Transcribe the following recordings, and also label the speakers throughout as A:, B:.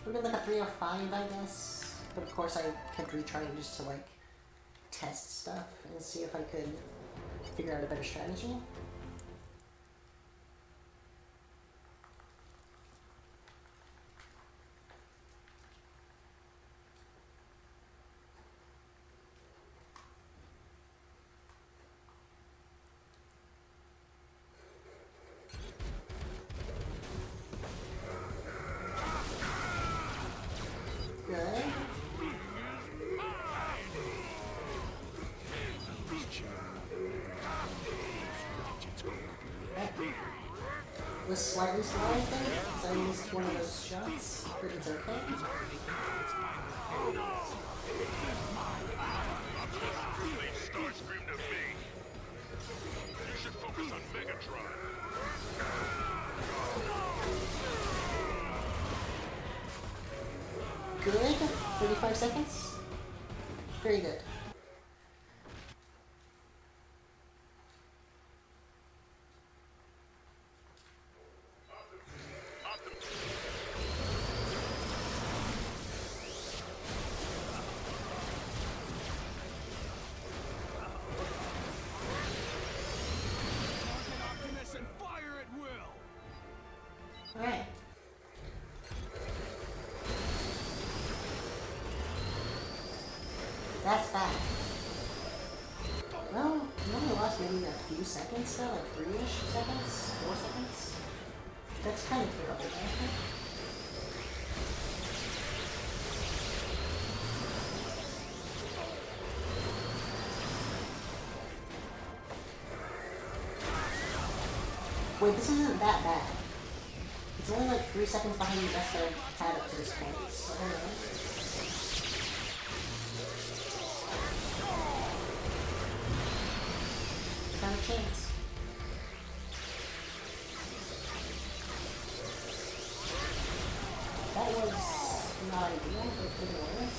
A: Would have been like a 3 or 5, I guess. But of course I kept retrying just to like test stuff and see if I could figure out a better strategy. Was slightly slow, I think, because I missed one of those shots, but it's okay.
B: Starscream to me. You should focus on Megatron.
A: Good. 35 seconds. Very good. Alright. That's bad. Well, we only lost maybe a few seconds though, like 3-ish seconds? 4 seconds? That's kind of terrible, I think. Wait, this isn't that bad. It's only like 3 seconds behind the best I've had up to this point, so I don't know. Not a chance. That was not ideal, but it was.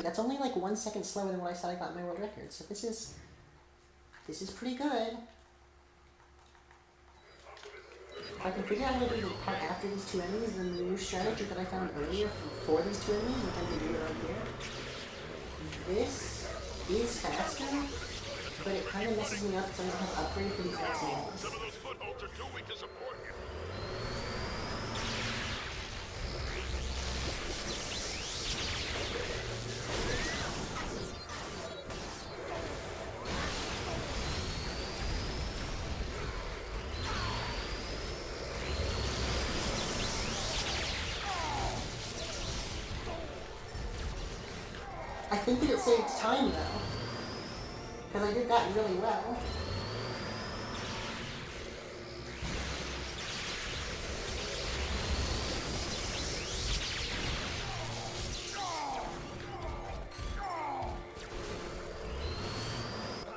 A: That's only like 1 second slower than what I said I got in my world record, so this is pretty good. If I can figure out how to do the part after these two enemies, then the new strategy that I found earlier for these two enemies, which I can do it right here. This is faster, but it kind of messes me up because I don't have upgrade for these next enemies.
B: Some of those footholds are too weak to support you.
A: I think that it saved time though, because I did that really well.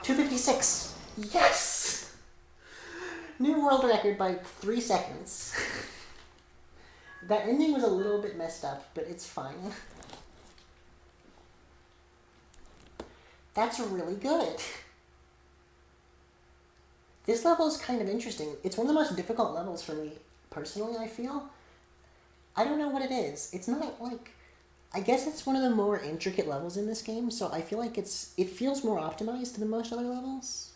A: .256. Yes! New world record by 3 seconds. That ending was a little bit messed up, but it's fine. That's really good. This level is kind of interesting. It's one of the most difficult levels for me, personally, I feel. I don't know what it is. It's not like... I guess it's one of the more intricate levels in this game, so I feel like it feels more optimized than most other levels.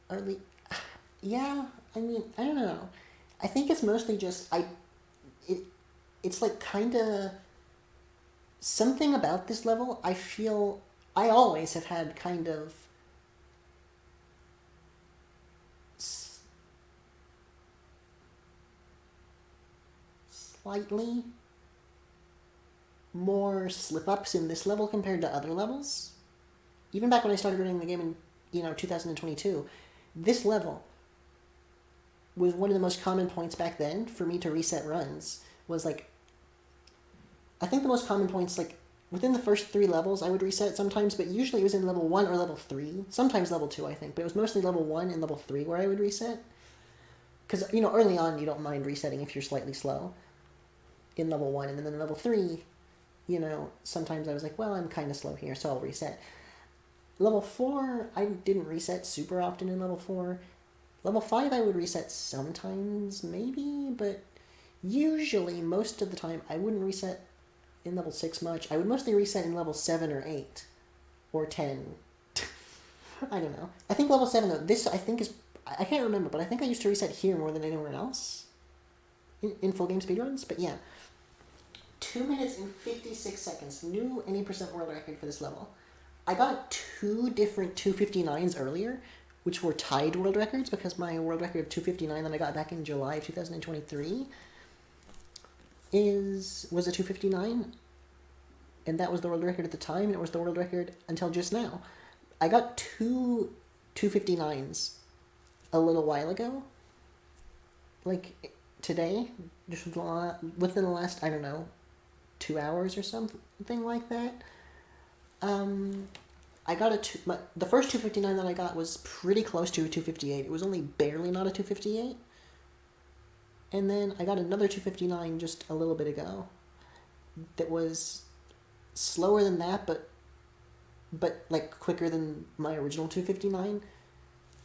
A: Or at least... Yeah, I mean, I don't know. I think it's mostly just... It's like kind of... Something about this level, I feel I always have had kind of slightly more slip-ups in this level compared to other levels. Even back when I started running the game in 2022, this level was one of the most common points back then for me to reset runs, was like I think the most common points, like, within the first 3 levels, I would reset sometimes, but usually it was in level 1 or level 3. Sometimes level 2, I think, but it was mostly level 1 and level 3 where I would reset. Because, early on, you don't mind resetting if you're slightly slow in level 1, and then in level 3, sometimes I was like, well, I'm kind of slow here, so I'll reset. Level 4, I didn't reset super often in level 4. Level 5, I would reset sometimes, maybe, but usually, most of the time, I wouldn't reset in level 6 much. I would mostly reset in level 7 or 8. Or 10. I don't know. I think level 7, though, this I think is... I can't remember, but I think I used to reset here more than anywhere else. In full game speedruns, but yeah. 2 minutes and 56 seconds. New any percent world record for this level. I got 2 different 259s earlier, which were tied world records, because my world record of 259 that I got back in July of 2023 was a 259, and that was the world record at the time, and it was the world record until just now. I got 2 259s a little while ago, like today, just within the last, I don't know, 2 hours or something like that. I got the first 259 that I got was pretty close to a 258. It was only barely not a 258. And then I got another 259 just a little bit ago that was slower than that, but like quicker than my original 259.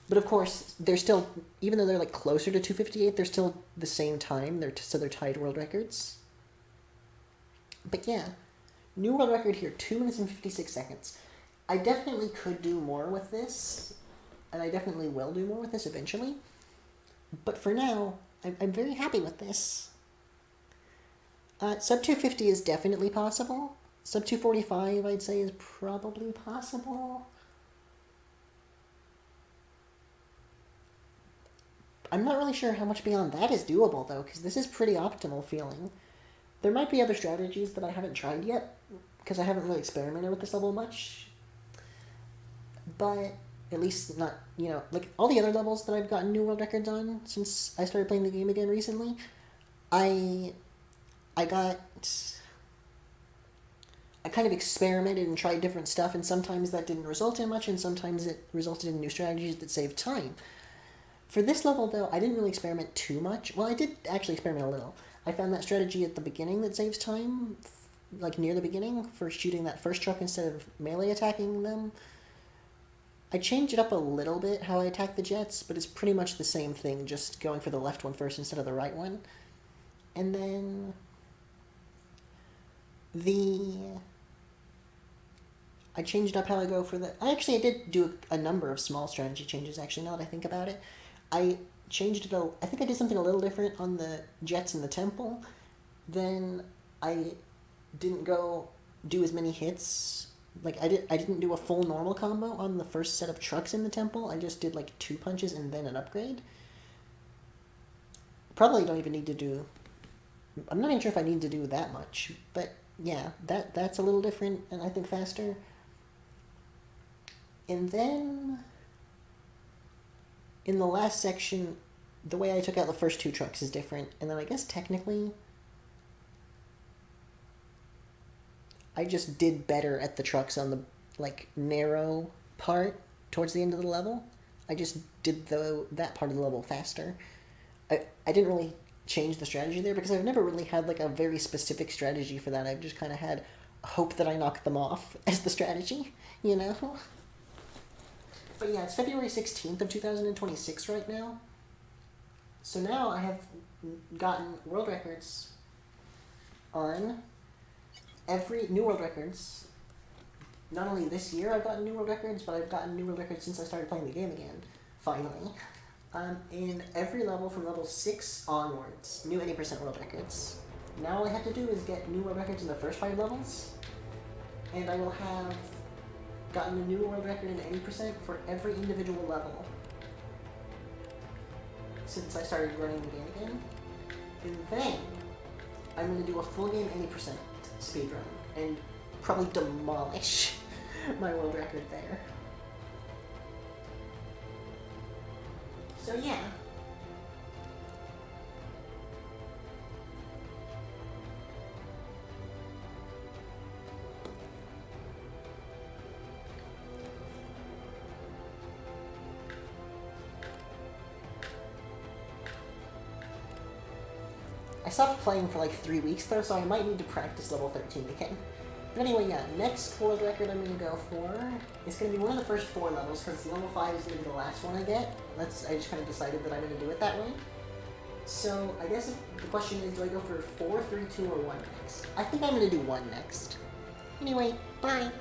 A: But of course, they're still, even though they're like closer to 258, they're still the same time. So they're tied world records. But yeah, new world record here, 2 minutes and 56 seconds. I definitely could do more with this, and I definitely will do more with this eventually. But for now, I'm very happy with this. Sub 250 is definitely possible. Sub 245, I'd say, is probably possible. I'm not really sure how much beyond that is doable, though, because this is pretty optimal feeling. There might be other strategies that I haven't tried yet, because I haven't really experimented with this level much. But at least not, like all the other levels that I've gotten new world records on since I started playing the game again recently, I kind of experimented and tried different stuff, and sometimes that didn't result in much, and sometimes it resulted in new strategies that saved time. For this level, though, I didn't really experiment too much. Well, I did actually experiment a little. I found that strategy at the beginning that saves time, like near the beginning, for shooting that first truck instead of melee attacking them. I changed it up a little bit how I attack the jets, but it's pretty much the same thing, just going for the left one first instead of the right one. And then I changed up how I go for the... I did do a number of small strategy changes, actually, now that I think about it. I changed it I think I did something a little different on the jets in the temple. Then I didn't go do as many hits. Like, I didn't do a full normal combo on the first set of trucks in the temple. I just did, like, 2 punches and then an upgrade. Probably don't even need to do... I'm not even sure if I need to do that much. But, yeah, that's a little different and I think faster. And then... in the last section, the way I took out the first 2 trucks is different. And then I guess technically... I just did better at the trucks on the, like, narrow part towards the end of the level. I just did that part of the level faster. I didn't really change the strategy there because I've never really had, like, a very specific strategy for that. I've just kind of had hope that I knock them off as the strategy, But yeah, it's February 16th of 2026 right now. So now I have gotten world records on... every new world records. Not only this year I've gotten new world records, but I've gotten new world records since I started playing the game again, finally. In every level from level 6 onwards, new 80% world records. Now all I have to do is get new world records in the first 5 levels, and I will have gotten a new world record in 80% for every individual level since I started running the game again. And then I'm going to do a full game 80% speedrun and probably demolish my world record there. So yeah. stopped playing for like 3 weeks though, so I might need to practice level 13 again. But anyway, yeah, next world record I'm going to go for is going to be one of the first 4 levels, because level 5 is going to be the last one I get. I just kind of decided that I'm going to do it that way. So I guess the question is, do I go for 4, 3, 2, or 1 next? I think I'm going to do 1 next. Anyway, bye!